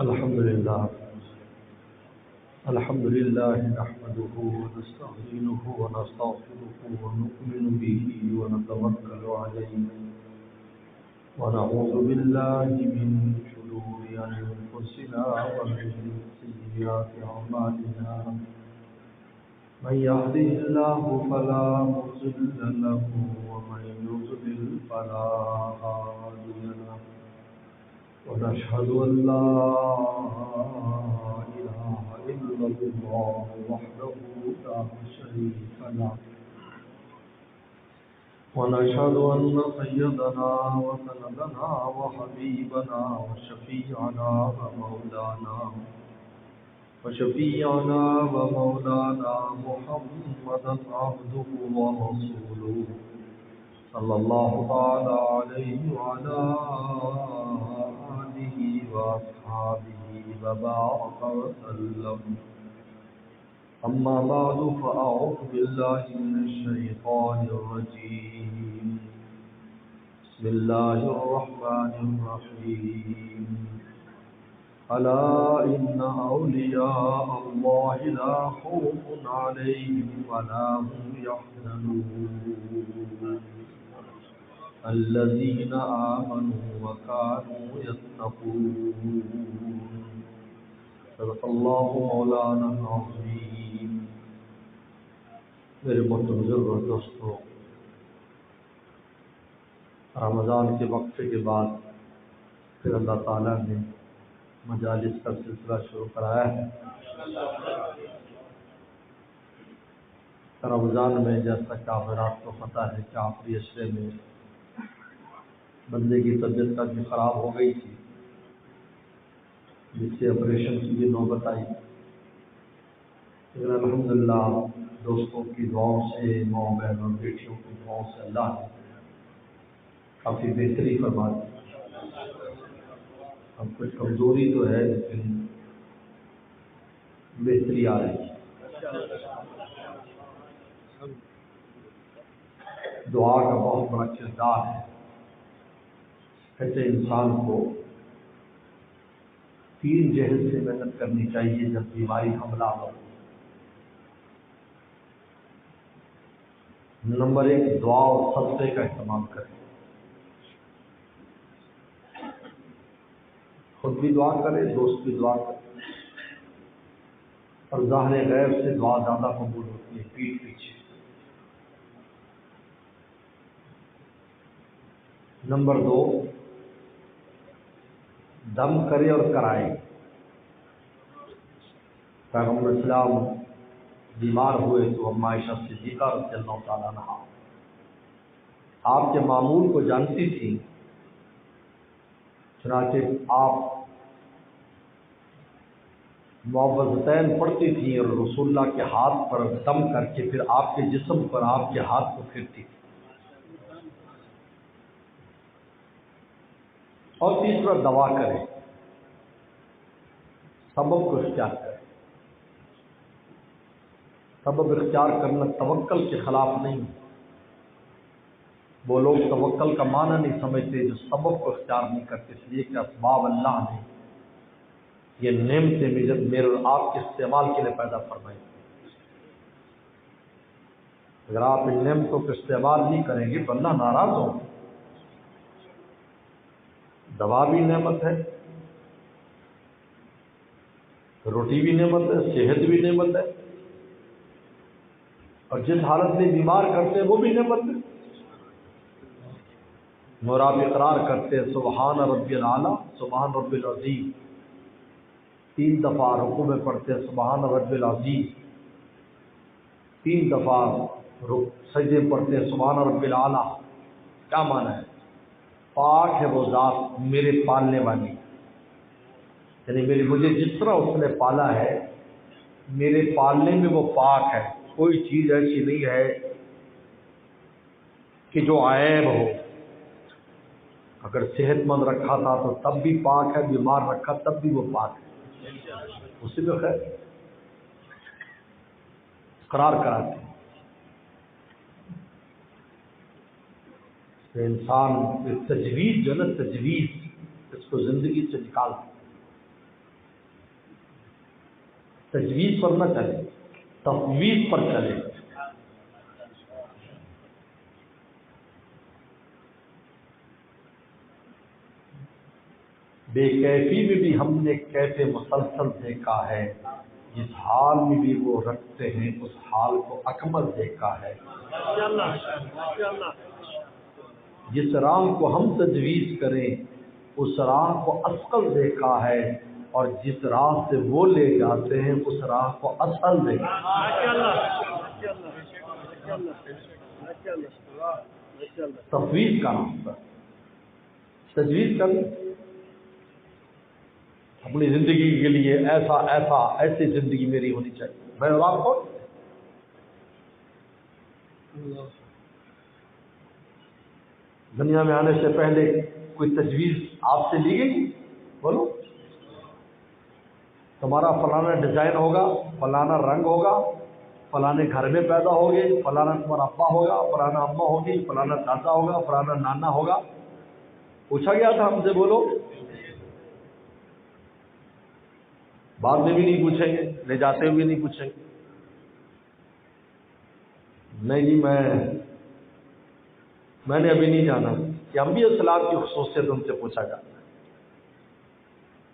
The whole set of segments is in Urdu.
الحمد لله نحمده ونستعينه ونستغفره ونؤمن به ونتوكل عليه ونعوذ بالله من شرور أنفسنا ومن سيئات أعمالنا من يهده الله فلا مضل له ومن يضلل فلا هادي له ونشهد أن لا إله إلا الله وحده لا شريك له ونشهد أن سيدنا وسندنا وحبيبنا وشفيعنا ومولانا محمدا عبده ورسوله صلى الله تعالى عليه وعلى آله وأصحابه وبارك وسلم أما بعد فأعوذ بالله من الشيطان الرجيم بسم الله الرحمن الرحيم ألا إن أولياء الله لا خوف عليهم ولا هم يحزنون الذين آمنوا وكانوا يتقون صدق الله مولانا العظيم. میرے محترم دوستو، رمضان کے وقفے کے بعد پھر اللہ تعالیٰ نے مجالس کا سلسلہ شروع کرایا ہے. رمضان میں جیسا کہ آپ کو پتہ ہے کہ آخری عشرے میں بندے کی طبیعت کا بھی خراب ہو گئی تھی، جس سے آپریشن کی بھی نوبت آئی. لیکن الحمدللہ دوستوں کی دعاؤں سے، ماں بہن اور بیٹیوں کی دعاؤں سے اللہ نے کافی بہتری فرما دی. اب کچھ کمزوری تو ہے لیکن بہتری آ رہی ہے. دعا کا بہت بڑا کردار ہے. کہتے انسان کو 3 جہد سے محنت کرنی چاہیے جب بیماری حملہ ہو. نمبر 1 دعا اور صدقے کا اہتمام کریں. خود بھی دعا کرے، دوست بھی دعا کرے. اور ظاہر غیب سے دعا زیادہ قبول ہوتی ہے پیٹھ پیچھے. نمبر 2 دم کرے اور کرائے. پیغمبر اسلام بیمار ہوئے تو اما عائشہ صدیقہ رضی اللہ تعالیٰ عنہ آپ کے معمول کو جانتی تھی، چنانچہ آپ معوذتین پڑھتی تھی اور رسول اللہ کے ہاتھ پر دم کر کے پھر آپ کے جسم پر آپ کے ہاتھ کو پھرتی تھی. اور تیسرا دوا کرے، سبب کو اختیار کرے. سبب اختیار کرنا توکل کے خلاف نہیں. وہ لوگ توکل کا معنی نہیں سمجھتے جو سبب کو اختیار نہیں کرتے، اس لیے کہ اسباب اللہ نے یہ نعمتیں میرے اور آپ کے استعمال کے لیے پیدا فرمائی. اگر آپ ان نعمتوں کو استعمال نہیں کریں گے تو اللہ ناراض ہو. دوا بھی نعمت ہے، روٹی بھی نعمت ہے، صحت بھی نعمت ہے، اور جس حالت میں بیمار کرتے ہیں وہ بھی نعمت ہے. اور آپ اقرار کرتے ہیں سبحان ربی الاعلیٰ، سبحان ربی العظیم. 3 دفعہ رکوع میں پڑھتے ہیں سبحان ربی العظیم. 3 دفعہ سجدے پڑھتے ہیں سبحان ربی الاعلیٰ. کیا معنی ہے؟ پاک ہے وہ ذات میرے پالنے والی، یعنی مجھے جس طرح اس نے پالا ہے میرے پالنے میں وہ پاک ہے. کوئی چیز ایسی نہیں ہے کہ جو عیب ہو. اگر صحت مند رکھا تھا تو تب بھی پاک ہے، بیمار رکھا تب بھی وہ پاک ہے. اسی پہ خیر قرار کراتے ہیں. انسان تجویز جو ہے نا، تجویز اس کو زندگی سے نکالتا. تجویز پر نہ چلے، تفویض پر چلے۔ بے کیفی میں بھی ہم نے کیف مسلسل دیکھا ہے، جس حال میں بھی وہ رکھتے ہیں اس حال کو اکمل دیکھا ہے۔ جس راہ کو ہم تجویز کریں اس راہ کو اصل دیکھا ہے، اور جس راہ سے وہ لے جاتے ہیں اس راہ کو اصل دیکھا ہے۔ تفویض کا نام تجویز کر اپنی زندگی کے لیے ایسی زندگی میری ہونی چاہیے۔ میں اور آپ کو دنیا میں آنے سے پہلے کوئی تجویز آپ سے لی گئی؟ بولو، تمہارا فلانا ڈیزائن ہوگا، فلانا رنگ ہوگا، فلانے گھر میں پیدا ہوگے، فلانا تمہارا ابا ہوگا، فلانا اماں ہوگی، فلانا دادا ہوگا، فلانا نانا ہوگا، پوچھا گیا تھا ہم سے؟ بولو، بعد میں بھی نہیں پوچھیں گے، لے جاتے ہوئے نہیں پوچھیں گے۔ نہیں جی میں نے ابھی نہیں جانا کہ انبیاء السلام کی خصوصیت ان سے پوچھا جاتا ہے،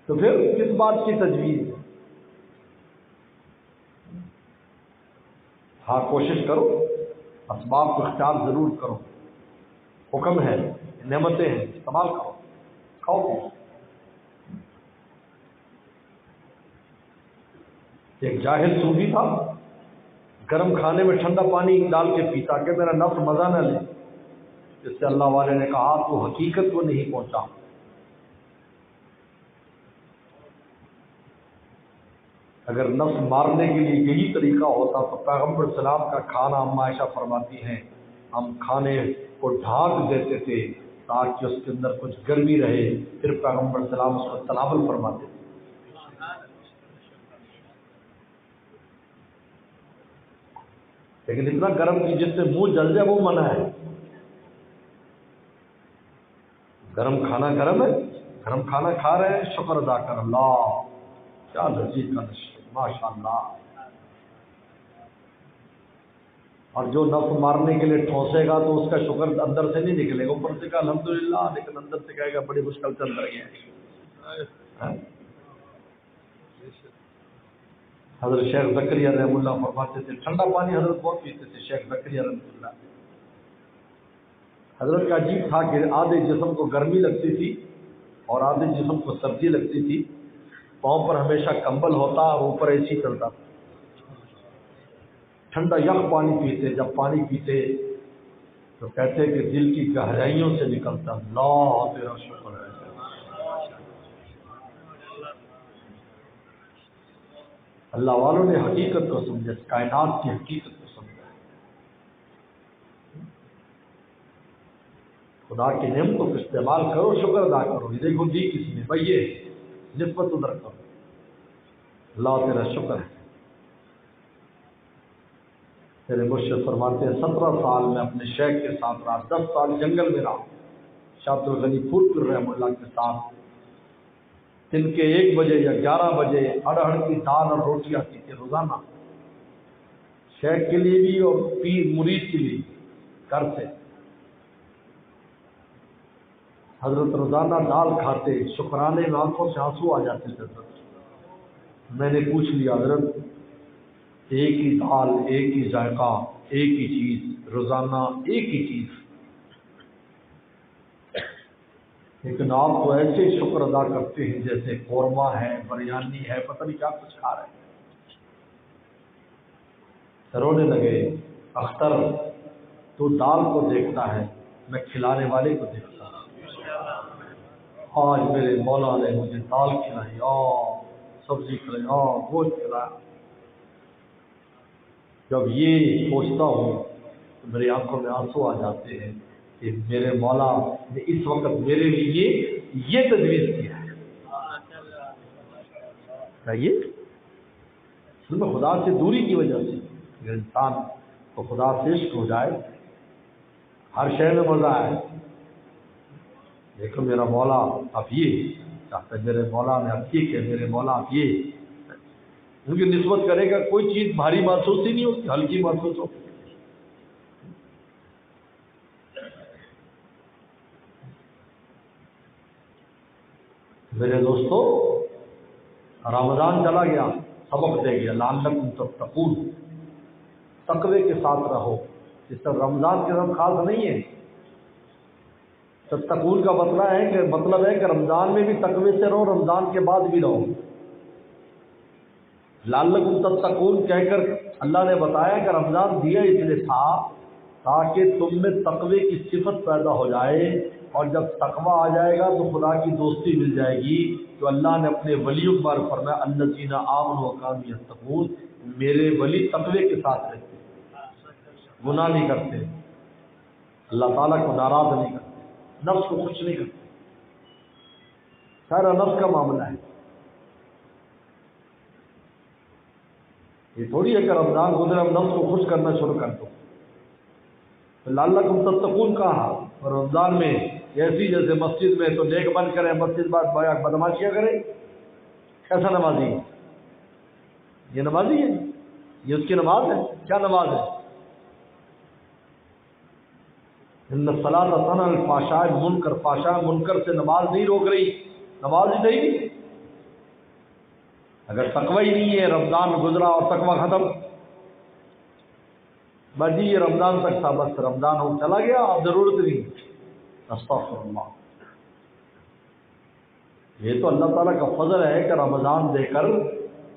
تو پھر کس بات کی تجویز؟ ہاں کوشش کرو، اسباب کو اختیار ضرور کرو، حکم ہے، نعمتیں ہیں، استعمال کرو، کھاؤ پیو۔ ایک جاہل صوفی تھا، گرم کھانے میں ٹھنڈا پانی ڈال کے پیتا کہ میرا نفس مزہ نہ لے۔ جس سے اللہ والے نے کہا تو حقیقت کو نہیں پہنچا۔ اگر نفس مارنے کے لیے یہی طریقہ ہوتا تو پیغمبر السلام کا کھانا، اما عائشہ فرماتی ہیں، ہم کھانے کو ڈھانک دیتے تھے تاکہ اس کے اندر کچھ گرمی رہے، پھر پیغمبر السلام اس کو تناول فرماتے تھے۔ لیکن اتنا گرم کی جس سے منہ جل جائے وہ منع ہے۔ گرم کھانا گرم ہے، گرم کھانا کھا رہے ہیں، شکر ادا کر، اللہ کیا لذیذ کا نشہ، ماشاء اللہ۔ اور جو نفس مارنے کے لیے ٹھونسے گا تو اس کا شکر اندر سے نہیں نکلے گا، اوپر سے کہا الحمدللہ، لیکن اندر سے کہے گا بڑی مشکل سے اندر گیا۔ حضرت شیخ زکریا رحمہ اللہ فرماتے تھے، ٹھنڈا پانی حضرت بہت پیتے تھے، شیخ زکریا رحمہ اللہ۔ حضرت کا عجیب تھا کہ آدھے جسم کو گرمی لگتی تھی اور آدھے جسم کو سردی لگتی تھی، پاؤں پر ہمیشہ کمبل ہوتا اور اوپر اے سی چلتا تھا۔ ٹھنڈا یخ پانی پیتے، جب پانی پیتے تو کہتے کہ دل کی گہرائیوں سے نکلتا، اللہ تیرا شکر ہے۔ اللہ والوں نے حقیقت کو سمجھا، کائنات کی حقیقت کو سمجھا، خدا کی نعمتوں کو استعمال کرو، شکر ادا کرو۔ یہ دیکھو دی کس نے، بھائی یہ نسبت ادھر کرو، اللہ تیرا شکر ہے۔ تیرے مرشد فرماتے ہیں 17 سال میں اپنے شیخ کے ساتھ رہا، 10 سال جنگل میں رہا، شاہ عبد الغنی پھوٹ پور رحمہ اللہ کے ساتھ۔ دن کے 1 بجے یا 11 بجے اڑہڑ کی دال اور روٹی آتی تھی روزانہ، شیخ کے لیے بھی اور پیر مرید کے لیے گھر سے۔ حضرت روزانہ دال کھاتے، شکرانے میں آنکھوں سے آنسو آ جاتے تھے۔ میں نے پوچھ لیا حضرت، ایک ہی دال، ایک ہی ذائقہ، ایک ہی چیز، روزانہ ایک ہی چیز، لیکن آپ تو ایسے شکر ادا کرتے ہیں جیسے قورمہ ہے، بریانی ہے، پتہ نہیں کیا کچھ کھا رہے ہیں۔ رونے لگے، اختر تو دال کو دیکھتا ہے، میں کھلانے والے کو دیکھتا ہوں۔ آج میرے مولا نے مجھے دال کھلائی، سبزی کھلائی، گوشت کھلایا۔ جب یہ سوچتا ہوں تو میری آنکھوں میں آنسو آ جاتے ہیں کہ میرے مولا نے اس وقت میرے لیے یہ تجویز کیا ہے۔ چاہیے میں خدا سے دوری کی وجہ سے، اگر انسان کو خدا سے عشق ہو جائے، ہر شے میں مزہ آئے، دیکھو میرا مولا اب یہ چاہتا ہے، میرے مولا نے اب یہ کہ میرے مولا اب یہ، ان کی نسبت کرے گا کوئی چیز بھاری محسوس ہی نہیں ہوتی، ہلکی محسوس ہوتی۔ میرے دوستو، رمضان چلا گیا، سبق دے گیا لعلکم تتقون، تقوی کے ساتھ رہو۔ اس طرح رمضان کے ساتھ خاص نہیں ہے، تتقون کا مطلب ہے کہ رمضان میں بھی تقوی سے رہو، رمضان کے بعد بھی رہو۔ لعلکم تتقون کہہ کر اللہ نے بتایا کہ رمضان دیا اس لیے تھا تاکہ تم میں تقوی کی صفت پیدا ہو جائے، اور جب تقوی آ جائے گا تو خدا کی دوستی مل جائے گی۔ تو اللہ نے اپنے ولیوں پر فرمایا الذین آمنوا وکانوا یتقون، میرے ولی تقوی کے ساتھ رہتے، گناہ نہیں کرتے، اللہ تعالیٰ کو ناراض نہیں کرتے، نفس کو خوش نہیں کرتے۔ سارا نفس کا معاملہ ہے، یہ تھوڑی ہے کہ رمضان گزرے ہم نفس کو خوش کرنا شروع کر دو۔ لعلکم تتقون کہا، اور رمضان میں ایسی جیسے مسجد میں تو نیک بند کرے، مسجد بدماشیاں کرے، کیسا نمازی ہے؟ یہ نمازی ہے؟ یہ اس کی نماز ہے؟ کیا نماز ہے؟ ان الصلاۃ تنہی عن الفحشاء والمنکر، فحشاء منکر سے نماز نہیں روک رہی، نماز ہی نہیں۔ اگر تقوی ہی نہیں ہے، رمضان گزرا اور تقوی ختم، بس جی یہ رمضان تک تھا، بس رمضان ہو چلا گیا، اب ضرورت نہیں۔ استغفر اللہ، یہ تو اللہ تعالیٰ کا فضل ہے کہ رمضان دے کر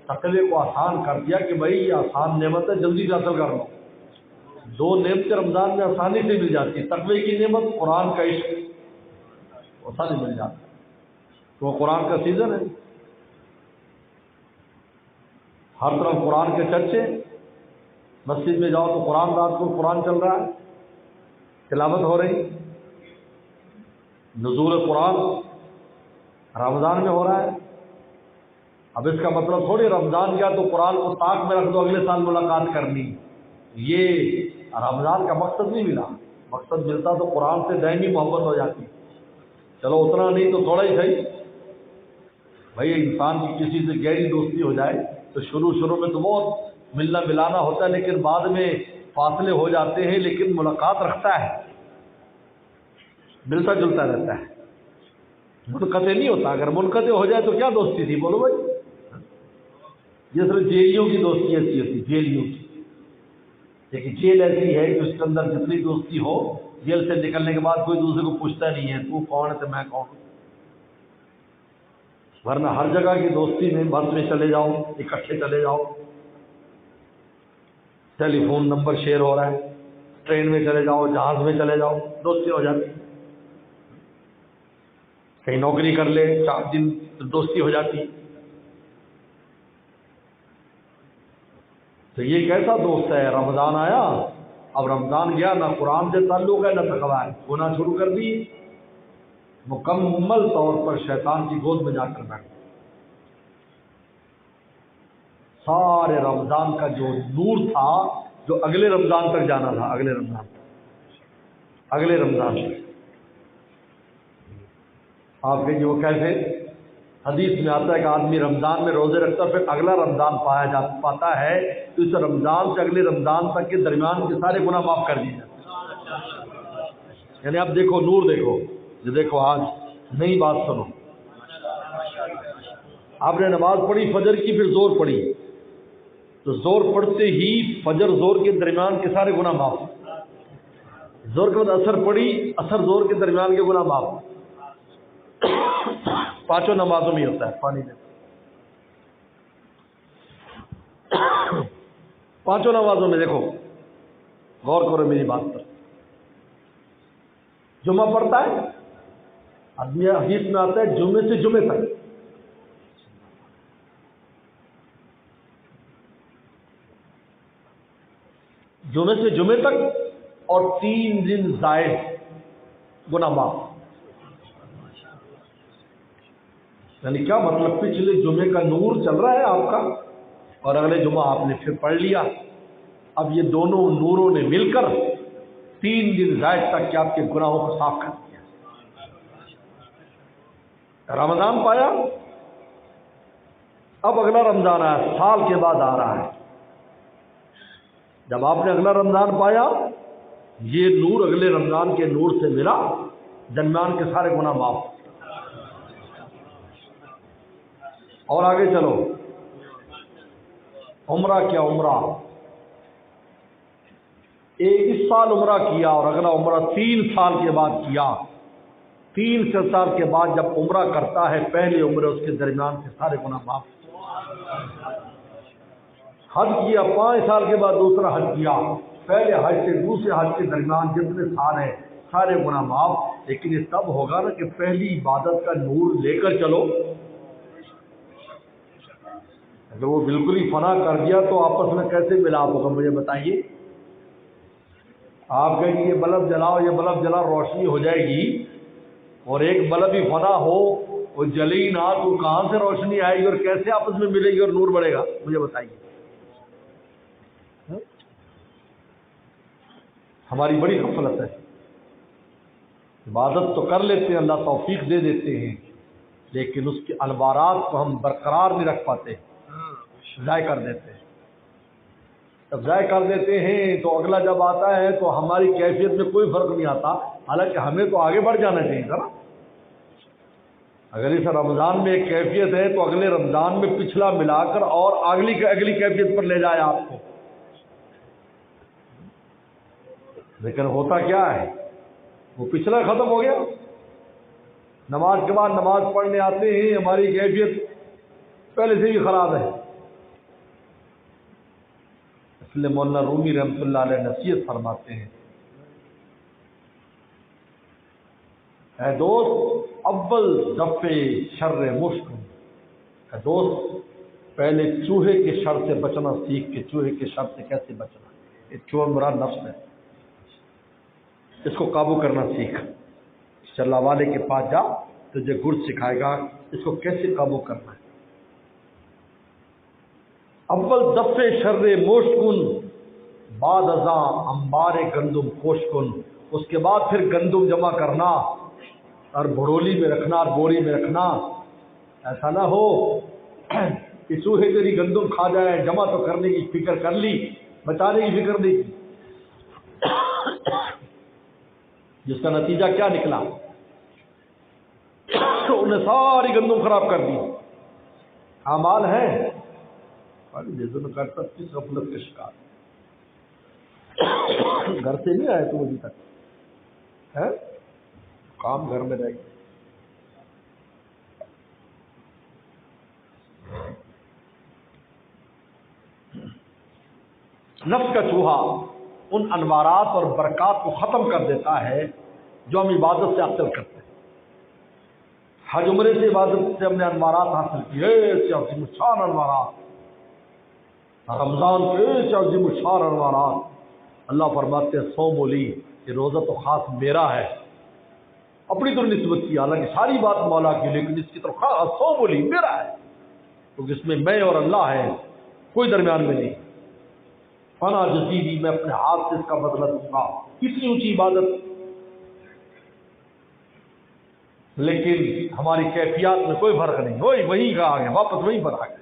تقوی کو آسان کر دیا کہ بھائی یہ آسان نعمت ہے، جلدی سے حاصل کر لو۔ دو نعمتیں رمضان میں آسانی سے مل جاتی، تقوی کی نعمت، قرآن کا عشق، آسانی مل جاتا، تو وہ قرآن کا سیزن ہے، ہر طرف قرآن کے چرچے، مسجد میں جاؤ تو قرآن، رات کو قرآن چل رہا ہے، تلاوت ہو رہی، نزول قرآن رمضان میں ہو رہا ہے۔ اب اس کا مطلب تھوڑی رمضان گیا تو قرآن کو طاق میں رکھ دو، اگلے سال ملاقات کرنی، یہ رمضان کا مقصد نہیں ملا۔ مقصد ملتا تو قرآن سے دائمی محبت ہو جاتی، چلو اتنا نہیں تو تھوڑا ہی صحیح، بھائی انسان کی کسی سے گہری دوستی ہو جائے تو شروع میں تو بہت ملنا ملانا ہوتا ہے، لیکن بعد میں فاصلے ہو جاتے ہیں، لیکن ملاقات رکھتا ہے، ملتا جلتا رہتا ہے، منقطع نہیں ہوتا۔ اگر منقطع ہو جائے تو کیا دوستی تھی بولو بھائی؟ یہ صرف جیلیوں کی دوستی ایسی ہوتی، جیلیوں کی، لیکن جیل ایسی ہے کہ اس کے اندر جتنی دوستی ہو، جیل سے نکلنے کے بعد کوئی دوسرے کو پوچھتا نہیں ہے تو کون ہے تو میں کون ہوں۔ ورنہ ہر جگہ کی دوستی میں بس میں چلے جاؤ، اکٹھے چلے جاؤ، ٹیلی فون نمبر شیئر ہو رہا ہے، ٹرین میں چلے جاؤ، جہاز میں چلے جاؤ، دوستی ہو جاتی، کہیں نوکری کر لے 4 دن دوستی ہو جاتی۔ تو یہ کیسا دوست ہے؟ رمضان آیا، اب رمضان گیا، نہ قرآن سے تعلق ہے نہ تقوی ہے، گناہ شروع کر دی، مکمل طور پر شیطان کی گود میں جا کر بیٹھ، سارے رمضان کا جو نور تھا جو اگلے رمضان تک جانا تھا، اگلے رمضان تک آپ کہیں وہ کیسے؟ حدیث میں آتا ہے کہ آدمی رمضان میں روزے رکھتا ہے، پھر اگلا رمضان پاتا ہے تو اس رمضان سے اگلے رمضان تک کے درمیان کے سارے گناہ معاف کر دیے جاتے ہیں۔ یعنی اب دیکھو نور، دیکھو یہ، دیکھو آج نئی بات سنو، آپ نے نماز پڑھی فجر کی، پھر زور پڑھی، تو زور پڑھتے ہی فجر زور کے درمیان کے سارے گناہ معاف، زور کے بعد اثر پڑھی، اثر زور کے درمیان کے گناہ معاف، 5 نمازوں میں ہوتا ہے، پانی میں 5 نمازوں میں، دیکھو غور کرو میری بات پر، جمعہ پڑھتا ہے آدمی، حدیث میں آتا ہے جمعے سے جمعے تک، جمعے سے جمعے تک، اور 3 دن زائد گناہ معاف۔ یعنی کیا مطلب؟ پچھلے جمعے کا نور چل رہا ہے آپ کا، اور اگلے جمعہ آپ نے پھر پڑھ لیا، اب یہ دونوں نوروں نے مل کر 3 دن زائد تک کہ آپ کے گناہوں کو صاف کر دیا۔ رمضان پایا، اب اگلا رمضان آیا، سال کے بعد آ رہا ہے. جب آپ نے اگلا رمضان پایا، یہ نور اگلے رمضان کے نور سے ملا، درمیان کے سارے گناہ معاف. اور آگے چلو، عمرہ کیا، عمرہ اس سال عمرہ کیا اور اگلا عمرہ 3 سال کے بعد کیا. 3 سال کے بعد جب عمرہ کرتا ہے، پہلے عمرہ اس کے درمیان کے سارے گناہ معاف. حج کیا، 5 سال کے بعد دوسرا حج کیا، پہلے حج سے دوسرے حج کے درمیان جتنے سال ہیں سارے گناہ معاف. لیکن یہ تب ہوگا نا کہ پہلی عبادت کا نور لے کر چلو. اگر وہ بالکل ہی فنا کر دیا تو آپس میں کیسے ملاپ ہوگا، مجھے بتائیے. آپ کہیں گے یہ بلب جلاؤ، یہ بلب جلاؤ، روشنی ہو جائے گی، اور ایک بلب ہی فنا ہو اور جلے ہی نہ، تو کہاں سے روشنی آئے گی اور کیسے آپس میں ملے گی اور نور بڑھے گا، مجھے بتائیے. ہماری بڑی غفلت ہے. عبادت تو کر لیتے ہیں، اللہ توفیق دے دیتے ہیں، لیکن اس کے انوارات کو ہم برقرار نہیں رکھ پاتے، ضائع کر دیتے ہیں. جب ضائع کر دیتے ہیں تو اگلا جب آتا ہے تو ہماری کیفیت میں کوئی فرق نہیں آتا، حالانکہ ہمیں تو آگے بڑھ جانا چاہیے تھا نا. اگر اس رمضان میں ایک کیفیت ہے تو اگلے رمضان میں پچھلا ملا کر اور اگلی کیفیت پر لے جائے آپ کو. لیکن ہوتا کیا ہے، وہ پچھلا ختم ہو گیا. نماز کے بعد نماز پڑھنے آتے ہیں، ہماری کیفیت پہلے سے ہی خراب ہے. اس لیے مولانا رومی رحمۃ اللہ علیہ نصیحت فرماتے ہیں، اے دوست اول دفعے شر مشک، اے دوست پہلے چوہے کے شر سے بچنا سیکھ کے. چوہے کے شر سے کیسے بچنا؟ یہ چوہا مراد نفس ہے، اس کو قابو کرنا سیکھ. چلا والے کے پاس جا، تجھے گر سکھائے گا اس کو کیسے قابو کرنا ہے. اول دفعے شر موشکن بعد ازاں انبار گندم کوشکن. اس کے بعد پھر گندم جمع کرنا اور بھڑولی میں رکھنا اور بوری میں رکھنا. ایسا نہ ہو کہ چوہے تیری گندم کھا جائے. جمع تو کرنے کی فکر کر لی، بچانے کی فکر نہیں کی، جس کا نتیجہ کیا نکلا، انہیں ساری گندم خراب کر دی. اعمال ہیں کرتا کس غفلت کا شکار. گھر سے نہیں آئے تو ابھی تک ہے، کام گھر میں رہ گئے. نفس کا چوہا ان انوارات اور برکات کو ختم کر دیتا ہے جو ہم عبادت سے حاصل کرتے ہیں. حج عمرے سے عبادت سے ہم نے انوارات حاصل کیے، ایسے عظیم الشان انوارات. رمضان کے ایسے عظیم الشان انوارات. اللہ فرماتے ہیں صوم لی، یہ روزہ تو خاص میرا ہے. اپنی طرف نسبت کی، حالانکہ ساری بات مولا کی، لیکن اس کی طرف خاص صوم لی میرا ہے، کیونکہ اس میں میں اور اللہ ہے، کوئی درمیان میں نہیں. فنا جزیدی، میں اپنے ہاتھ سے اس کا بدلہ دوں گا. کتنی اونچی عبادت، لیکن ہماری کیفیات میں کوئی فرق نہیں. وہیں کا آ گیا، واپس وہیں پر آ گئے،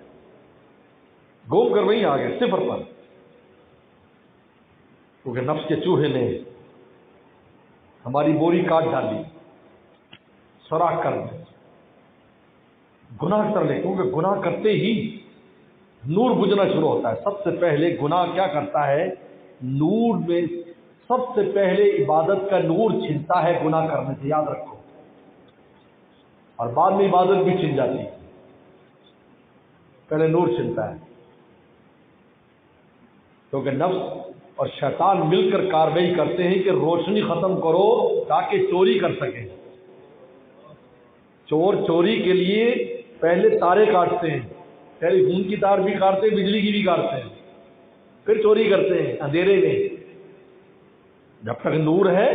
گھوم کر وہیں آ گئے، صفر پر. کیونکہ نفس کے چوہے نے ہماری بوری کاٹ ڈالی، سوراخ کر دی، گناہ کر لے. کیونکہ گناہ کرتے ہی نور بجھنا شروع ہوتا ہے. سب سے پہلے گناہ کیا کرتا ہے، نور میں سب سے پہلے عبادت کا نور چھنتا ہے گناہ کرنے سے، یاد رکھو. اور بعد میں عبادت بھی چھن جاتی ہے، پہلے نور چھنتا ہے. کیونکہ نفس اور شیطان مل کر کارروائی کرتے ہیں کہ روشنی ختم کرو تاکہ چوری کر سکیں. چور چوری کے لیے پہلے تارے کاٹتے ہیں، ٹیلی فون کی تار بھی کاٹتے ہیں، بجلی کی بھی کاٹتے ہیں، پھر چوری کرتے ہیں اندھیرے میں. جب تک نور ہے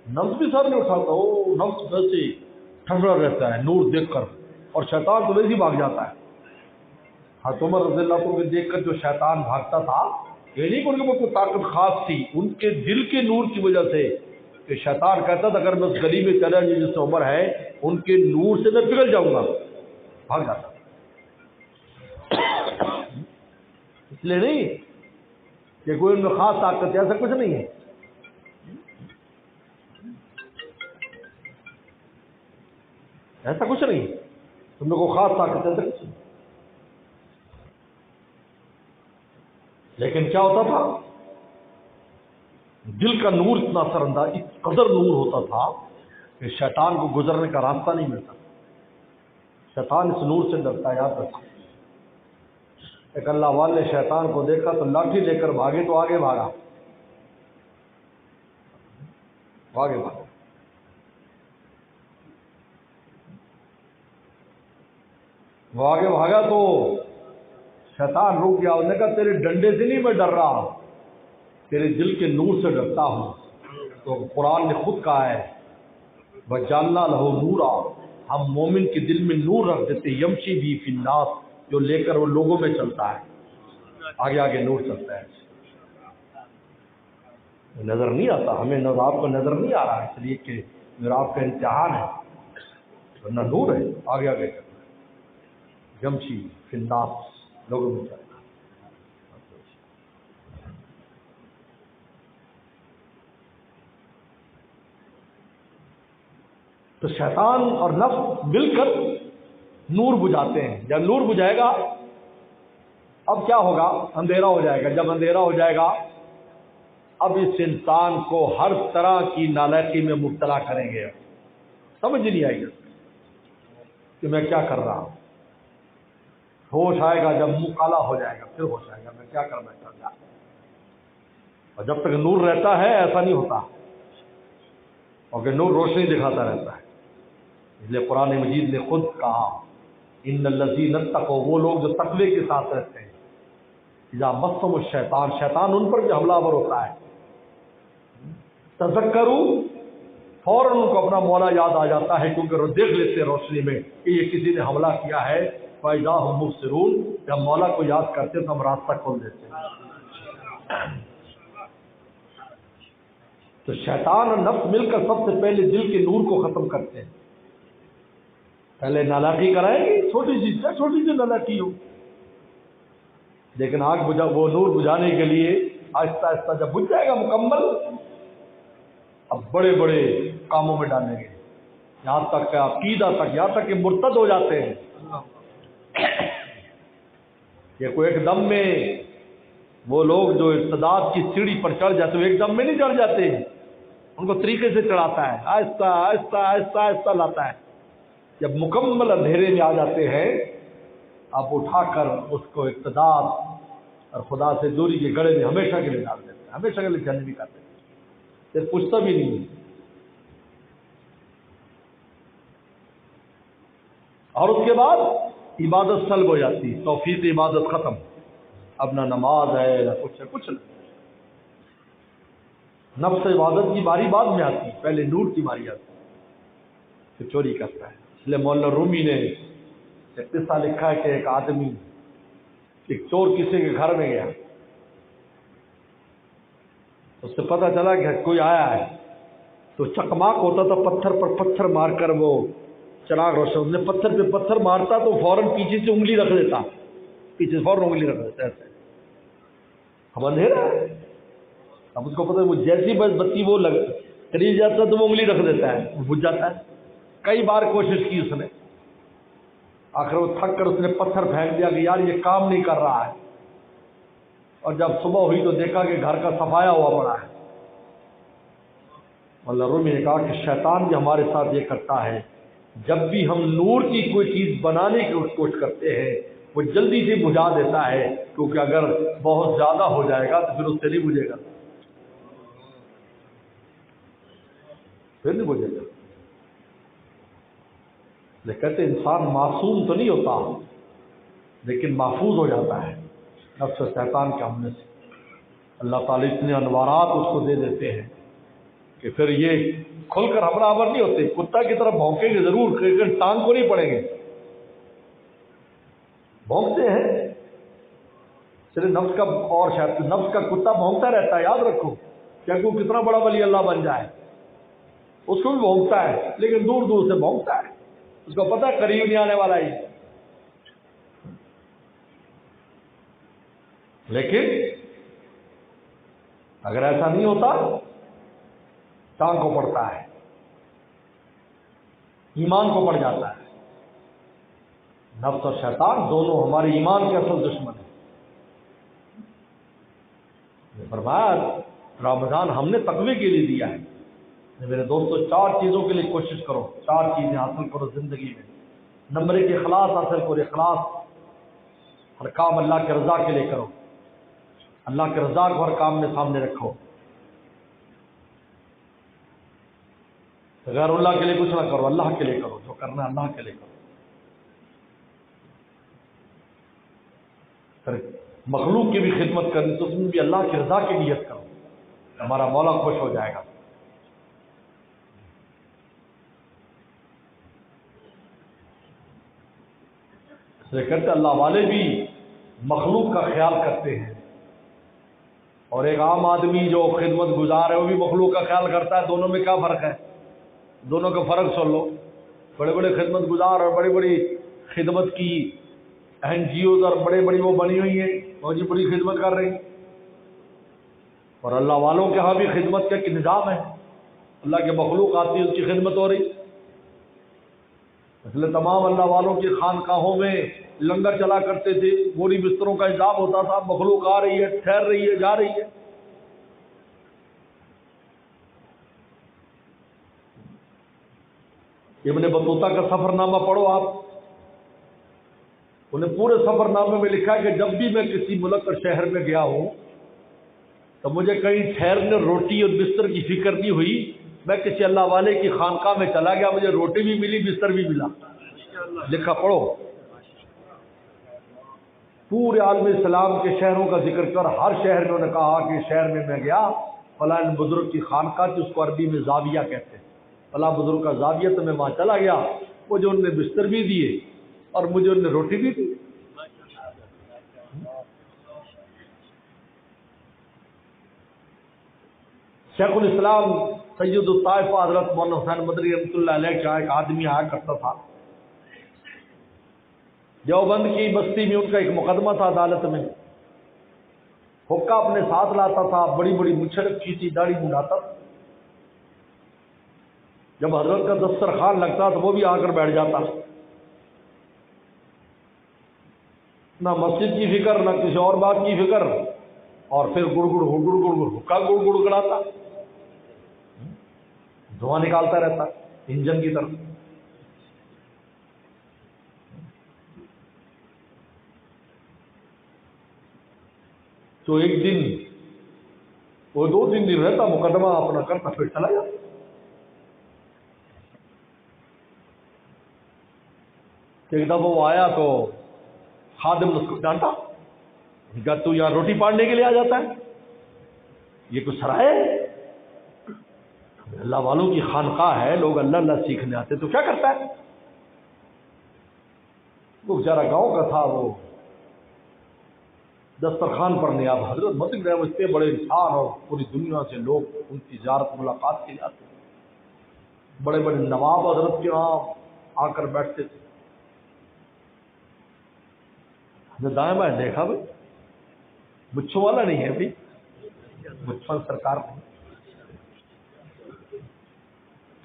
نفس بھی سر نہیں اٹھاتا، وہ نفس ویسے ٹھنڈا رہتا ہے نور دیکھ کر، اور شیطان تو ویسے ہی بھاگ جاتا ہے. حضرت عمر رضی اللہ عنہ کو دیکھ کر جو شیطان بھاگتا تھا، یہ نہیں کہ ان کے پاس کوئی طاقت خاص تھی، ان کے دل کے نور کی وجہ سے. کہ شیطان کہتا تھا اگر میں اس گلی میں چلا جس سے عمر ہے، ان کے نور سے میں پگھل جاؤں گا، بھاگ جاتا. اس لیے نہیں کہ کوئی ان میں خاص طاقت ہے، ایسا کچھ نہیں ہے، ایسا کچھ نہیں، تم میں کوئی خاص طاقت ہے، ایسا کچھ نہیں۔ لیکن کیا ہوتا تھا، دل کا نور اتنا اثر انداز، اس قدر نور ہوتا تھا کہ شیطان کو گزرنے کا راستہ نہیں ملتا، شیطان اس نور سے ڈرتا ہے، یاد رکھو۔ ایک اللہ والے نے شیطان کو دیکھا تو لاٹھی لے کر بھاگے تو آگے بھاگا، آگے بھاگا۔ وہ آگے بھاگا تو شیطان رک گیا، انہوں نے کہا تیرے ڈنڈے سے نہیں میں ڈر رہا، تیرے دل کے نور سے ڈرتا ہوں۔ تو قرآن نے خود کہا ہے وَجَعَلْنَا لَهُ نُورًا، ہم مومن کے دل میں نور رکھ دیتے، یمشی بھی فی الناس، جو لے کر وہ لوگوں میں چلتا ہے، آگے آگے نور چلتا ہے، نظر نہیں آتا ہمیں، نظر آپ کو نظر نہیں آ رہا ہے، اس لیے کہ میرا آپ کا امتحان ہے، ورنہ نور ہے، آگے آگے چلتا ہے، یمشی فی الناس، لوگوں میں چلتا ہے۔ تو شیطان اور نفس مل کر نور بجھاتے ہیں، جب نور بجھائے گا اب کیا ہوگا، اندھیرا ہو جائے گا، جب اندھیرا ہو جائے گا اب اس انسان کو ہر طرح کی نالائقی میں مبتلا کریں گے، سمجھ نہیں آئے گا کہ میں کیا کر رہا ہوں، ہوش آئے گا جب منہ کالا ہو جائے گا، پھر ہوش آئے گا میں کیا کرنا چاہتا ہوں، اور جب تک نور رہتا ہے ایسا نہیں ہوتا، کیونکہ نور روشنی دکھاتا رہتا ہے، اس لیے قرآن مجید نے خود کہا ان الذین اتقوا، وہ لوگ جو تقوی کے ساتھ رہتے ہیں، اذا مسهم الشیطان، شیطان ان پر بھی حملہ آور ہوتا ہے، تذکروا، فوراً ان کو اپنا مولا یاد آ جاتا ہے، کیونکہ وہ دیکھ لیتے ہیں روشنی میں کہ یہ کسی نے حملہ کیا ہے، فاذا هم مبصرون، جب مولا کو یاد کرتے تو ہم راستہ کھول دیتے ہیں۔ تو شیطان اور نفس مل کر سب سے پہلے دل کے نور کو ختم کرتے ہیں، پہلے نالاقی کرائیں گے، چھوٹی سی نالاقی ہو، لیکن آگ بجھا، وہ نور بجھانے کے لیے آہستہ آہستہ جب بجھ جائے گا مکمل، اب بڑے بڑے کاموں میں ڈالیں گے، یہاں تک کہ عقیدہ تک، یہاں تک کہ مرتد ہو جاتے ہیں، کہ کوئی ایک دم میں، وہ لوگ جو ارتداد کی سیڑھی پر چڑھ جاتے ہیں ایک دم میں نہیں چڑھ جاتے، ان کو طریقے سے چڑھاتا ہے، آہستہ آہستہ آہستہ آہستہ لاتا ہے، جب مکمل اندھیرے میں آ جاتے ہیں آپ اٹھا کر اس کو اقتدار اور خدا سے دوری کے گڑے میں ہمیشہ کے لیے ڈال دیتے ہیں، ہمیشہ کے لیے جنمی کر دیتے ہیں، پھر پوچھتا بھی نہیں ہے، اور اس کے بعد عبادت سلب ہو جاتی، توفیق عبادت ختم، اب نہ نماز ہے نہ کچھ ہے، کچھ نہیں، نفس عبادت کی باری بعد میں آتی، پہلے نور کی باری آتی، پھر چوری کرتا ہے۔ اس لیے مولانا رومی نے ایک قصہ لکھا ہے کہ ایک آدمی، ایک چور کسی کے گھر میں گیا، اس سے پتہ چلا کہ کوئی آیا ہے، تو چکماک ہوتا تھا، پتھر پر پتھر مار کر وہ چراغ روشن، اس نے پتھر پہ پتھر مارتا تو فوراً پیچھے سے انگلی رکھ دیتا، پیچھے سے فوراً انگلی رکھ دیتا، ایسے اب اندھیرا ہے، اب اس کو پتہ ہے وہ جیسی بس بتی وہ قریب جاتا ہے تو وہ انگلی رکھ دیتا ہے، وہ بجھ جاتا ہے، کئی بار کوشش کی اس نے، آخر وہ تھک کر اس نے پتھر پھینک دیا کہ یار یہ کام نہیں کر رہا ہے، اور جب صبح ہوئی تو دیکھا کہ گھر کا صفایا ہوا پڑا ہے۔ مولانا رومی نے کہا کہ شیطان بھی ہمارے ساتھ یہ کرتا ہے، جب بھی ہم نور کی کوئی چیز بنانے کی کوشش کرتے ہیں وہ جلدی سے بجھا دیتا ہے، کیونکہ اگر بہت زیادہ ہو جائے گا تو پھر اس سے نہیں بجھے گا، پھر نہیں بجھے گا۔ لیکن کہتے انسان معصوم تو نہیں ہوتا، لیکن محفوظ ہو جاتا ہے نفس و شیطان کے حملے سے، اللہ تعالیٰ اتنے انوارات اس کو دے دیتے ہیں کہ پھر یہ کھل کر حملہ آور نہیں ہوتے، کتا کی طرف بھونکیں گے ضرور، لیکن ٹانگ کو نہیں پڑیں گے، بھونکتے ہیں صرف نفس کا، اور شاید نفس کا کتا بھونکتا رہتا ہے، یاد رکھو، کیا کوئی کتنا بڑا ولی اللہ بن جائے اس کو بھی بھونکتا ہے، لیکن دور دور سے بھونکتا ہے، اس کو پتہ ہے قریب نہیں آنے والا ہی، لیکن اگر ایسا نہیں ہوتا ٹانگ کو پڑتا ہے، ایمان کو پڑ جاتا ہے۔ نفس اور شیطان دونوں ہمارے ایمان کے اصل دشمن ہیں۔ فرمایا رمضان ہم نے تقوی کے لیے دیا ہے۔ میرے دوستو، 4 چیزوں کے لیے کوشش کرو، 4 چیزیں حاصل کرو زندگی میں۔ نمبر 1 اخلاص حاصل کرو۔ اخلاص، ہر کام اللہ کے رضا کے لیے کرو، اللہ کے رضا کو ہر کام میں سامنے رکھو، غیر اللہ کے لیے کچھ نہ کرو، اللہ کے لیے کرو، جو کرنا ہے اللہ کے لیے کرو۔ پھر مخلوق کی بھی خدمت کرنی تو اس میں بھی اللہ کی رضا کی نیت کرو، ہمارا مولا خوش ہو جائے گا۔ اس لیے کہتے اللہ والے بھی مخلوق کا خیال کرتے ہیں، اور ایک عام آدمی جو خدمت گزار ہے وہ بھی مخلوق کا خیال کرتا ہے۔ دونوں میں کیا فرق ہے؟ دونوں کا فرق سن لو۔ بڑے بڑے خدمت گزار اور بڑی بڑی خدمت کی NGOs اور بڑی بڑی وہ بنی ہوئی ہیں اور یہ بڑی خدمت کر رہی ہیں، اور اللہ والوں کے ہاں بھی خدمت کا ایک نظام ہے۔ اللہ کے مخلوق آتی ہے، اس کی خدمت ہو رہی۔ اس لیے تمام اللہ والوں کی خانقاہوں میں لنگر چلا کرتے تھے، بوری بستروں کا انتظام ہوتا تھا، مخلوق آ رہی ہے، ٹھہر رہی ہے، جا رہی ہے۔ ابن بطوطہ کا سفر نامہ پڑھو آپ، انہیں پورے سفر نامے میں لکھا ہے کہ جب بھی میں کسی ملک اور شہر میں گیا ہوں تو مجھے کہیں ٹھہرنے، روٹی اور بستر کی فکر نہیں ہوئی۔ میں کسی اللہ والے کی خانقاہ میں چلا گیا، مجھے روٹی بھی ملی، بستر بھی ملا۔ لکھا پڑھو، پورے عالم اسلام کے شہروں کا ذکر کر ہر شہر میں انہوں نے کہا کہ شہر میں گیا، فلاں بزرگ کی خانقاہ تھی، اس کو عربی میں زاویہ کہتے ہیں، فلاں بزرگ کا زاویہ، تو میں وہاں چلا گیا، مجھے انہوں نے بستر بھی دیے اور مجھے انہوں نے روٹی بھی دی۔ شیخ الاسلام سید الطائفہ حضرت مولانا حسین مدنی رحمۃ اللہ علیہ کا ایک آدمی آیا کرتا تھا دیوبند کی بستی میں، ان کا ایک مقدمہ تھا عدالت میں، حقہ اپنے ساتھ لاتا تھا، بڑی بڑی مچھ رکھی تھی، داڑھی منڈاتا تھا۔ جب حضرت کا دسترخوان لگتا تو وہ بھی آ کر بیٹھ جاتا، نہ مسجد کی فکر، نہ کسی اور بات کی فکر، اور پھر گڑ گڑ گڑ گڑ گڑ حقہ گڑ گڑ گڑاتا، دھواں نکالتا رہتا انجن کی طرف۔ تو ایک دن وہ 2-3 دن رہتا، مقدمہ اپنا کرتا، پھر چلا جاتا۔ ایک دفعہ وہ آیا تو خادم نے اس کو ڈانٹا، کہا تو یہاں روٹی پاڑنے کے لیے آ جاتا ہے، یہ کچھ سرائے ہے؟ اللہ والوں کی خانقاہ ہے، لوگ اللہ اللہ سیکھنے آتے، تو کیا کرتا ہے؟ وہ بیچارہ گاؤں کا تھا، وہ دسترخوان پر نہیں۔ اب حضرت مدنی رحمۃ اللہ اتنے بڑے انسان اور پوری دنیا سے لوگ ان کی زیارت ملاقات کے لیے آتے، بڑے بڑے نواب حضرت کے وہاں آ کر بیٹھتے تھے۔ دائیں بائیں دیکھا، بھائی مچھوں والا نہیں ہے، بھائی مچھوں سرکار نہیں۔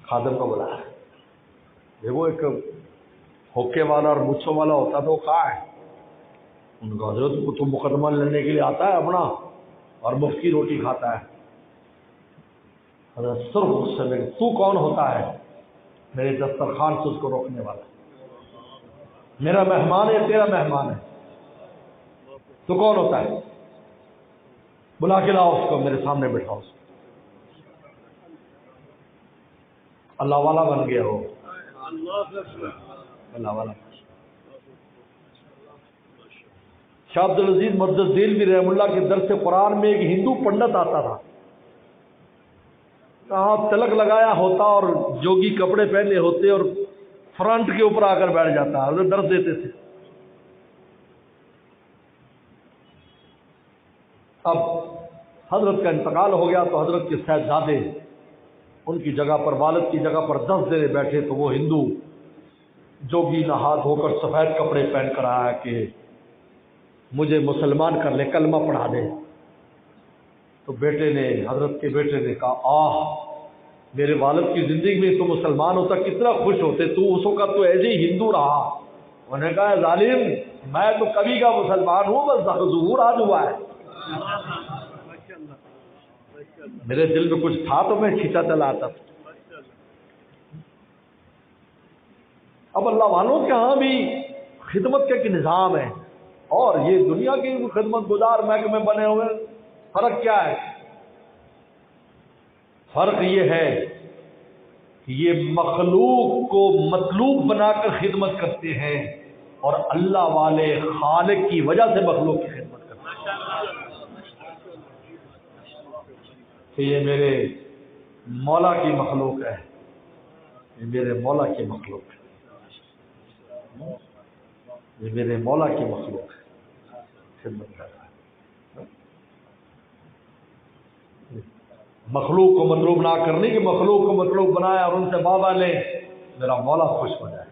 خادم کو بلایا، دیکھو ایک ہوکے والا اور مچھوں والا ہوتا تو وہ کہاں ہے؟ ان کا حضرت کو تو مقدمہ لینے کے لیے آتا ہے اپنا، اور مفت کی روٹی کھاتا ہے۔ حضرت سرخ غصے میں، تو کون ہوتا ہے میرے دسترخوان سے اس کو روکنے والا؟ میرا مہمان ہے، تیرا مہمان ہے، تو کون ہوتا ہے؟ بلا کے لاؤ اس کو، میرے سامنے بٹھاؤ اس کو۔ اللہ والا بن گیا ہو، اللہ والا۔ شاہ عبد العزیز مدد دہلوی رحم اللہ کے درس قرآن میں ایک ہندو پنڈت آتا تھا، کہاں تلک لگایا ہوتا اور جوگی کپڑے پہنے ہوتے اور فرنٹ کے اوپر آ کر بیٹھ جاتا، حضرت درس دیتے تھے۔ اب حضرت کا انتقال ہو گیا تو حضرت کے صاحبزادے ان کی جگہ پر، والد کی جگہ پر درس دینے بیٹھے، تو وہ ہندو جوگی نہا دھو کر سفید کپڑے پہن کر آیا کہ مجھے مسلمان کر لے، کلمہ پڑھا دے۔ تو بیٹے نے، حضرت کے بیٹے نے کہا میرے والد کی زندگی میں تو مسلمان ہوتا کتنا خوش ہوتے، تو اس وقت تو ایسے ہی ہندو رہا۔ انہوں نے کہا ظالم، میں تو کبھی کا مسلمان ہوں، بس ظہور آج ہوا ہے، میرے دل میں کچھ تھا تو میں کھینچا چلا آتا تھا۔ اب اللہ والوں کے ہاں بھی خدمت کا ایک نظام ہے، اور یہ دنیا کی خدمت گزار محکمے بنے ہوئے، فرق کیا ہے؟ فرق یہ ہے کہ یہ مخلوق کو مطلوب بنا کر خدمت کرتے ہیں، اور اللہ والے خالق کی وجہ سے مخلوق کی خدمت کرتے ہیں کہ یہ میرے مولا کی مخلوق ہے، یہ میرے مولا کی مخلوق ہے، یہ میرے مولا کی مخلوق ہے، خدمت کر رہا ہے۔ مخلوق کو مطلوب نہ کرنے کی، مخلوق کو مطلوب بنایا اور ان سے بابا لے، میرا مولا خوش ہو جائے،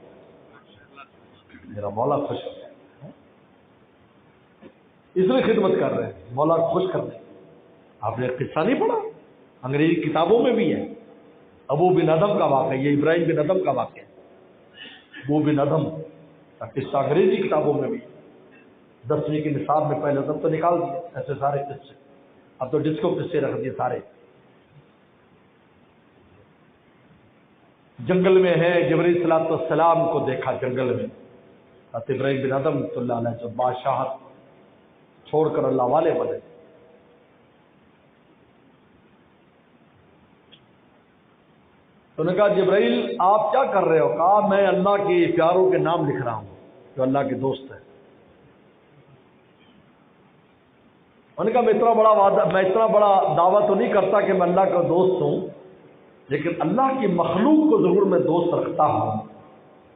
میرا مولا خوش ہو جائے، اس لیے خدمت کر رہے ہیں، مولا خوش کرنے۔ آپ نے قصہ نہیں پڑھا؟ انگریزی کتابوں میں بھی ہے، ابو بن ادم کا واقعہ، یہ ابراہیم بن ادم کا واقعہ ہے، ابو بن ادم کا قصہ انگریزی کتابوں میں بھی، 10ویں کے نصاب میں پہلے ادب تو نکال دیا، ایسے سارے قصے، اب تو ڈسکو قصے رکھ دیے سارے۔ جنگل میں ہے، جبرائیل صلاۃ والسلام کو دیکھا جنگل میں، حضرت ابراہیم بن ادم صلی اللہ علیہ جو بادشاہت چھوڑ کر اللہ والے بنے، تو نے کہا جبرائیل آپ کیا کر رہے ہو؟ کہا میں اللہ کے پیاروں کے نام لکھ رہا ہوں جو اللہ کے دوست ہیں۔ انہوں نے کہا میں اتنا بڑا دعویٰ تو نہیں کرتا کہ میں اللہ کا دوست ہوں، لیکن اللہ کی مخلوق کو ضرور میں دوست رکھتا ہوں،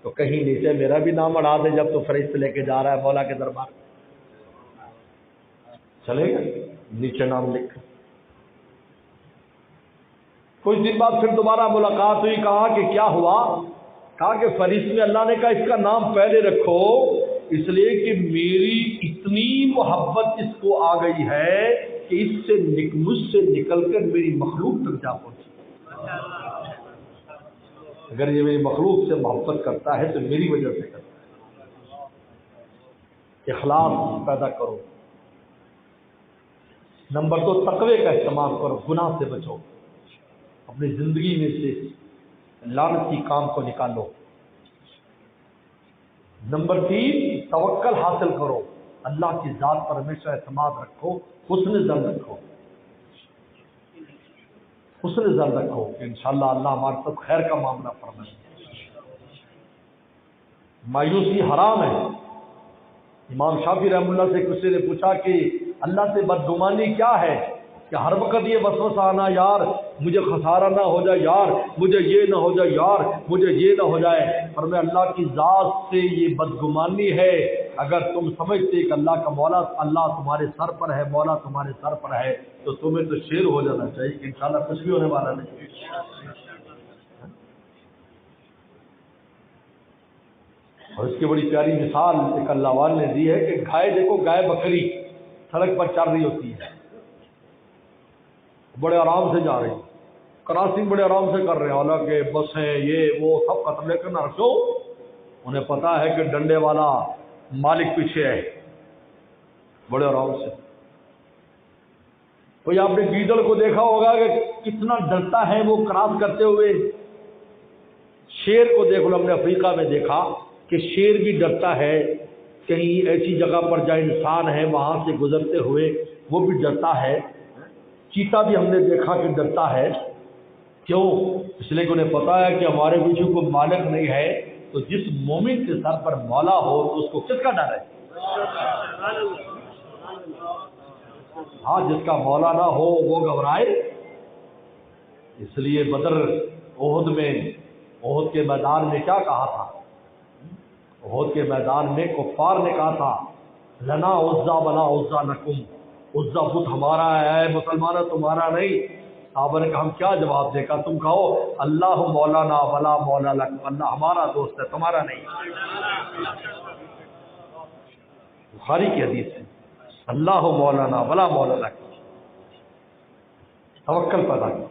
تو کہیں نیچے میرا بھی نام اڑا دے جب تو فرشتے لے کے جا رہا ہے مولا کے دربار، چلے گا؟ نیچے نام لکھ۔ کچھ دن بعد پھر دوبارہ ملاقات ہوئی، کہا کہ کیا ہوا؟ کہا کہ فرشتے میں اللہ نے کہا اس کا نام پہلے رکھو، اس لیے کہ میری اتنی محبت اس کو آ گئی ہے کہ اس سے مجھ سے نکل کر میری مخلوق تک جا پہنچی۔ اگر یہ میری مخلوق سے محبت کرتا ہے تو میری وجہ سے کرتا ہے۔ اخلاص پیدا کرو۔ نمبر 2 تقوی کا استعمال کرو، گناہ سے بچو، اپنی زندگی میں سے لعنتی کام کو نکالو۔ نمبر 3 توکل حاصل کرو، اللہ کی ذات پر ہمیشہ اعتماد رکھو، حسن ظن رکھو، حسن ظن رکھو کہ انشاءاللہ اللہ ہمارے سب خیر کا معاملہ فرمائے۔ مایوسی حرام ہے۔ امام شافعی رحمۃ اللہ سے کسی نے پوچھا کہ اللہ سے بدگمانی کیا ہے؟ کہ ہر وقت یہ وسوسہ آنا، یار مجھے خسارہ نہ ہو جائے، یار مجھے یہ نہ ہو جائے، یار مجھے یہ نہ ہو جائے۔ پر میں اللہ کی ذات سے یہ بدگمانی ہے، اگر تم سمجھتے کہ اللہ کا مولا، اللہ تمہارے سر پر ہے، مولا تمہارے سر پر ہے، تو تمہیں تو شیر ہو جانا چاہیے کہ انشاءاللہ کچھ بھی ہونے والا نہیں۔ اور اس کی بڑی پیاری مثال ایک اللہ والے نے دی ہے کہ گائے دیکھو، گائے بکری سڑک پر چل رہی ہوتی ہے، بڑے آرام سے جا رہی، کراسنگ بڑے آرام سے کر رہے ہیں، حالانکہ بسیں یہ وہ سب قتل لے کر نہ رکھو، انہیں پتا ہے کہ ڈنڈے والا مالک پیچھے ہے، بڑے آرام سے۔ کوئی آپ نے گیدڑ کو دیکھا ہوگا کہ کتنا ڈرتا ہے وہ کراس کرتے ہوئے۔ شیر کو دیکھ لو، ہم نے افریقہ میں دیکھا کہ شیر بھی ڈرتا ہے، کہیں ایسی جگہ پر جہاں انسان ہے وہاں سے گزرتے ہوئے وہ بھی ڈرتا ہے۔ چیتا بھی ہم نے دیکھا کہ ڈرتا ہے، کیوں؟ اس لیے کہ انہیں پتا ہے کہ ہمارے پیچھے کوئی مالک نہیں ہے، تو جس مومن کے سر پر مولا ہو تو اس کو کس کا ڈر ہے؟ ہاں، جس کا مولا نہ ہو وہ گھبرائے۔ اس لیے بدر احد کے میدان میں کیا کہا تھا؟ احد کے میدان میں کفار نے کہا تھا لنا عزا ولا عزا لکم، عزا بت ہمارا ہے، مسلمانہ تمہارا نہیں۔ صحابہ نے کہا ہم کیا جواب دے؟ کہا تم کہو اللہ مولانا ولا مولا لکم، اللہ ہمارا دوست ہے تمہارا نہیں۔ بخاری کی حدیث ہے، اللہ مولانا ولا مولانا کی توکل پیدا کرو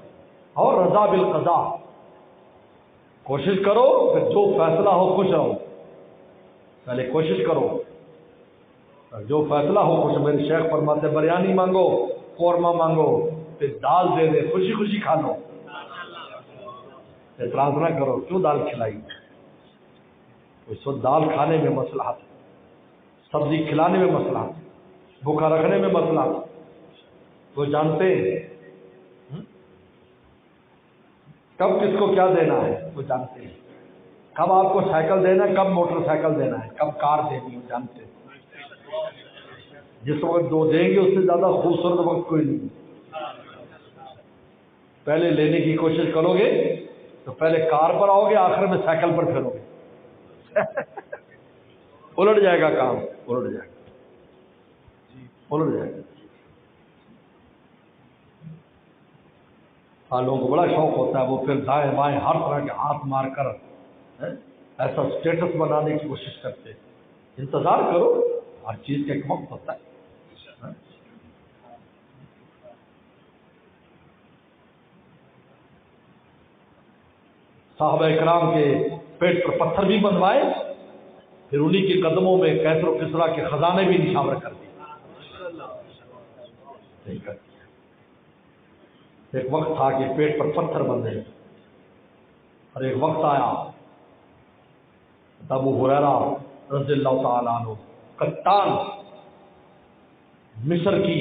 اور رضا بالقضاء، کوشش کرو کہ جو فیصلہ ہو خوش رہو، پہلے کوشش کرو جو فیصلہ ہو خوش۔ میرے شیخ فرماتے بریانی مانگو، قورمہ مانگو، پھر دال دے دے، خوشی خوشی کھا لو، اعتراض نہ کرو کیوں دال کھلائی۔ اس وقت دال کھانے میں مصلحت، سبزی کھلانے میں مصلحت، بھوکا رکھنے میں مصلحت، وہ جانتے ہیں کب کس کو کیا دینا ہے، وہ جانتے ہیں کب آپ کو سائیکل دینا ہے، کب موٹر سائیکل دینا ہے، کب کار دینی ہے، جانتے ہیں۔ جس وقت دو دیں گے اس سے زیادہ خوبصورت وقت کوئی نہیں۔ پہلے لینے کی کوشش کرو گے تو پہلے کار پر آؤ گے، آخر میں سائیکل پر پھرو گے الٹ جائے گا کام، الٹ جائے گا، الٹ جائے گا۔ لوگوں کو بڑا شوق ہوتا ہے، وہ پھر دائیں بائیں ہر طرح کے ہاتھ مار کر ایسا اسٹیٹس بنانے کی کوشش کرتے۔ انتظار کرو، ہر چیز کا ایک وقت ہوتا ہے۔ صحابہ اکرام کے پیٹ پر پتھر بھی بندھوائے، پھر انہی کے قدموں میں کیسر و کسریٰ کے خزانے بھی نشاور کر دیے۔ ایک وقت تھا کہ پیٹ پر پتھر بندھے، اور ایک وقت آیا ابو ہریرہ رضی اللہ تعالیٰ عنہ، کپتان مصر کی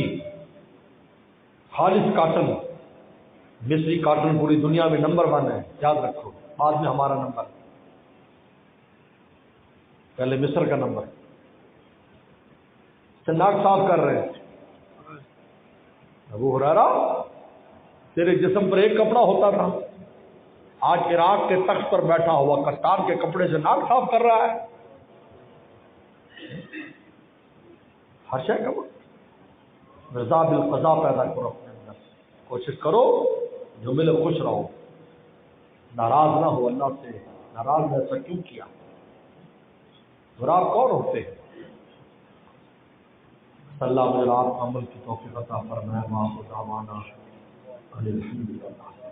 خالص کاٹن، مصری کاٹن پوری دنیا میں نمبر 1 ہے، یاد رکھو، بعد میں ہمارا نمبر، پہلے مصر کا نمبر۔ سے ناک صاف کر رہے ہیں، ابو ہریرہ تیرے جسم پر ایک کپڑا ہوتا تھا، آج عراق کے تخت پر بیٹھا ہوا کپتان کے کپڑے سے ناک صاف کر رہا ہے۔ ہر شے کا رضا بالقضاء پیدا کرو اپنے اندر، کوشش کرو جو ملے خوش رہو، ناراض نہ ہو اللہ سے، ناراض نے ایسا کیوں کیا، اور آپ کون ہوتے ہیں؟ اللہ میرا عمل کی توفیق عطا فرمائے، وآخر دعوانا الحمدللہ۔